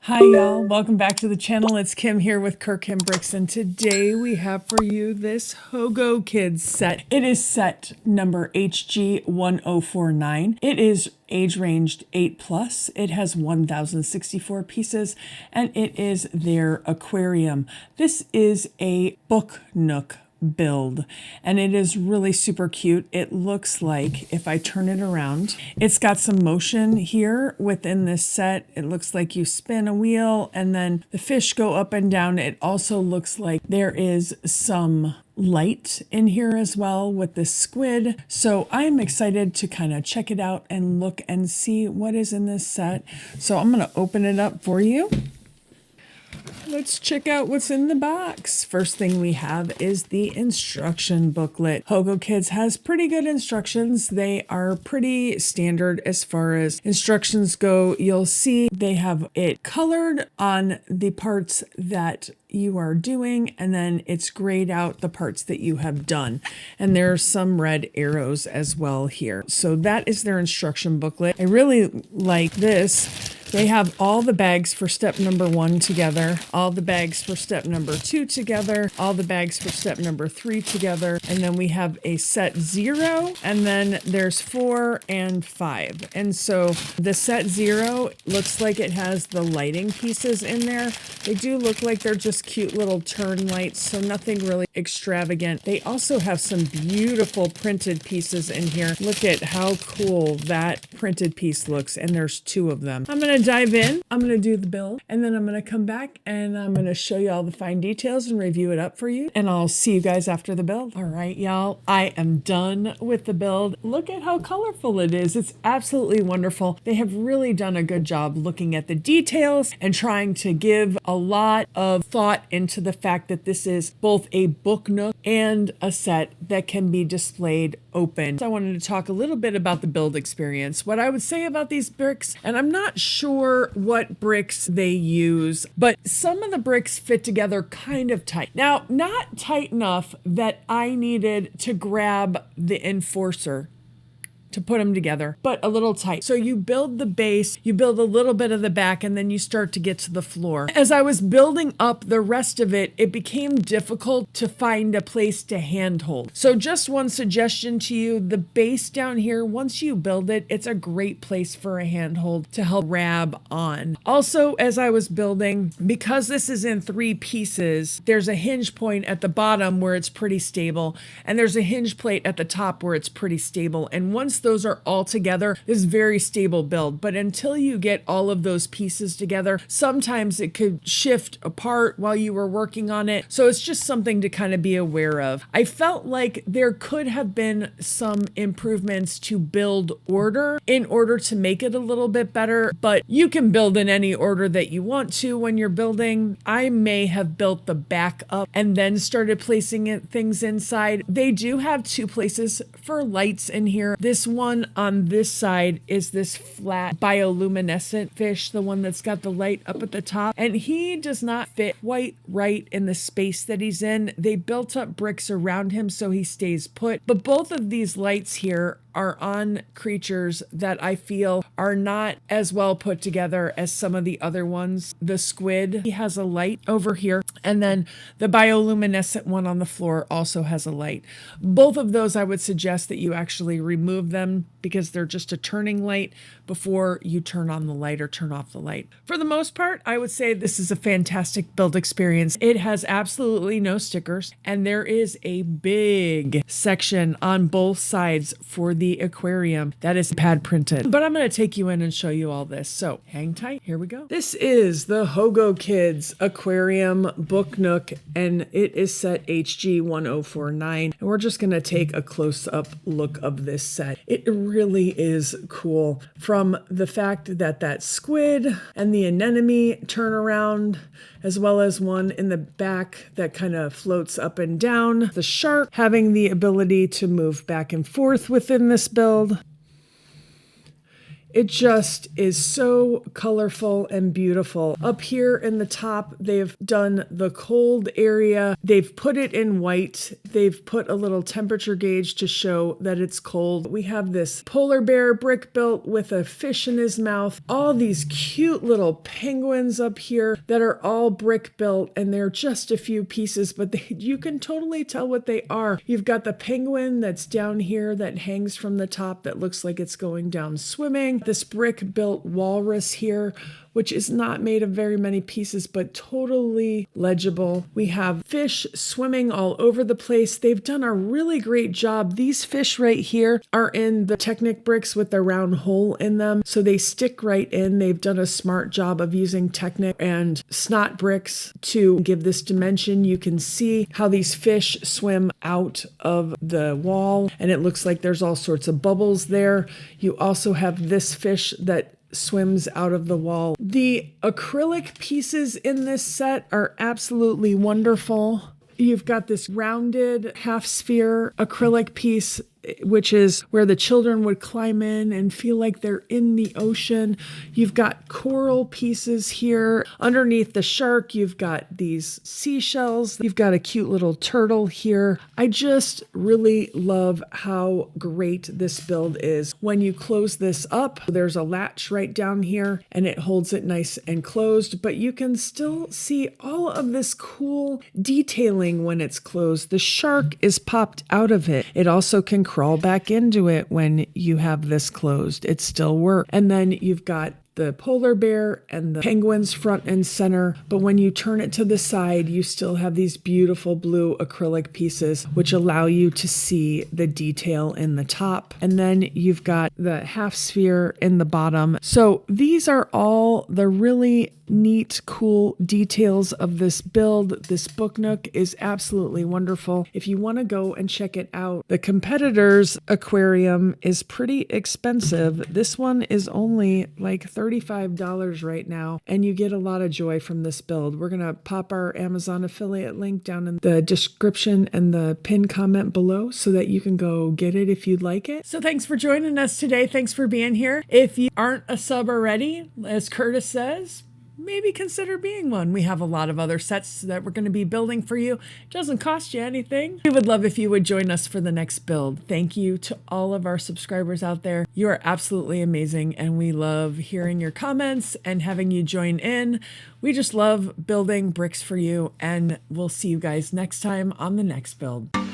Hi y'all, welcome back to the channel. It's Kim here with CurKym Bricks, and today we have for you this Hogokids set. It is set number HG1049. It is age ranged 8+. It has 1,064 pieces, and it is their aquarium. This is a book nook build, and it is really super cute. It looks like, if I turn it around, it's got some motion here within this set. It looks like you spin a wheel and then the fish go up and down. It also looks like there is some light in here as well with the squid. So I'm excited to kind of check it out and look and see what is in this set. So I'm going to open it up for you. Let's check out what's in the box. First thing we have is the instruction booklet. Hogokids has pretty good instructions. They are pretty standard as far as instructions go. You'll see they have it colored on the parts that you are doing, and then it's grayed out the parts that you have done. And there are some red arrows as well here. So that is their instruction booklet. I really like this. They have all the bags for step number 1 together, all the bags for step number 2 together, all the bags for step number 3 together, and then we have a set 0, and then there's 4 and 5. And so the set 0 looks like it has the lighting pieces in there. They do look like they're just cute little turn lights, so nothing really extravagant. They also have some beautiful printed pieces in here. Look at how cool that printed piece looks, and there's 2 of them. I'm going to dive in, I'm going to do the build, and then I'm going to come back and I'm going to show you all the fine details and review it up for you, and I'll see you guys after the build. All right, y'all, I am done with the build. Look at how colorful it is. It's absolutely wonderful. They have really done a good job looking at the details and trying to give a lot of thought into the fact that this is both a book nook and a set that can be displayed open. So I wanted to talk a little bit about the build experience. What I would say about these bricks, and I'm not sure what bricks they use, but some of the bricks fit together kind of tight. Now, not tight enough that I needed to grab the enforcer to put them together, but a little tight. So you build the base, you build a little bit of the back, and then you start to get to the floor. As I was building up the rest of it, it became difficult to find a place to handhold. So just one suggestion to you, the base down here, once you build it, it's a great place for a handhold to help grab on. Also, as I was building, because this is in 3 pieces, there's a hinge point at the bottom where it's pretty stable, and there's a hinge plate at the top where it's pretty stable. And once those are all together, this is very stable build. But until you get all of those pieces together, sometimes it could shift apart while you were working on it. So it's just something to kind of be aware of. I felt like there could have been some improvements to build order in order to make it a little bit better, but you can build in any order that you want to when you're building. I may have built the back up and then started placing things inside. They do have 2 places for lights in here. This one on this side is this flat bioluminescent fish, the one that's got the light up at the top, and he does not fit quite right in the space that he's in. They built up bricks around him so he stays put, but both of these lights here are on creatures that I feel are not as well put together as some of the other ones. The squid, he has a light over here, and then the bioluminescent one on the floor also has a light. Both of those I would suggest that you actually remove them because they're just a turning light before you turn on the light or turn off the light. For the most part, I would say this is a fantastic build experience. It has absolutely no stickers, and there is a big section on both sides for the aquarium that is pad printed. But I'm going to take you in and show you all this. So hang tight. Here we go. This is the Hogokids Aquarium Book Nook, and it is set HG1049. And we're just going to take a close-up look of this set. It really is cool. From the fact that that squid and the anemone turn around, as well as one in the back that kind of floats up and down. The shark having the ability to move back and forth within this build. It just is so colorful and beautiful. Up here in the top, they've done the cold area. They've put it in white. They've put a little temperature gauge to show that it's cold. We have this polar bear brick built with a fish in his mouth. All these cute little penguins up here that are all brick built, and they're just a few pieces, but you can totally tell what they are. You've got the penguin that's down here that hangs from the top that looks like it's going down swimming. This brick built walrus here, which is not made of very many pieces, but totally legible. We have fish swimming all over the place. They've done a really great job. These fish right here are in the Technic bricks with the round hole in them, so they stick right in. They've done a smart job of using Technic and snot bricks to give this dimension. You can see how these fish swim out of the wall, and it looks like there's all sorts of bubbles there. You also have this fish that swims out of the wall. The acrylic pieces in this set are absolutely wonderful. You've got this rounded half sphere acrylic piece, which is where the children would climb in and feel like they're in the ocean. You've got coral pieces here. Underneath the shark, you've got these seashells. You've got a cute little turtle here. I just really love how great this build is. When you close this up, there's a latch right down here and it holds it nice and closed, but you can still see all of this cool detailing when it's closed. The shark is popped out of it. It also can crawl back into it when you have this closed. It still works. And then you've got the polar bear and the penguins front and center, but when you turn it to the side, you still have these beautiful blue acrylic pieces, which allow you to see the detail in the top. And then you've got the half sphere in the bottom. So these are all the really neat, cool details of this build. This Book Nook is absolutely wonderful. If you want to go and check it out, the competitor's aquarium is pretty expensive. This one is only like $35 right now, and you get a lot of joy from this build. We're going to pop our Amazon affiliate link down in the description and the pinned comment below so that you can go get it if you'd like it. So thanks for joining us today. Thanks for being here. If you aren't a sub already, as Curtis says, maybe consider being one. We have a lot of other sets that we're going to be building for you. It doesn't cost you anything. We would love if you would join us for the next build. Thank you to all of our subscribers out there. You are absolutely amazing, and we love hearing your comments and having you join in. We just love building bricks for you, and we'll see you guys next time on the next build.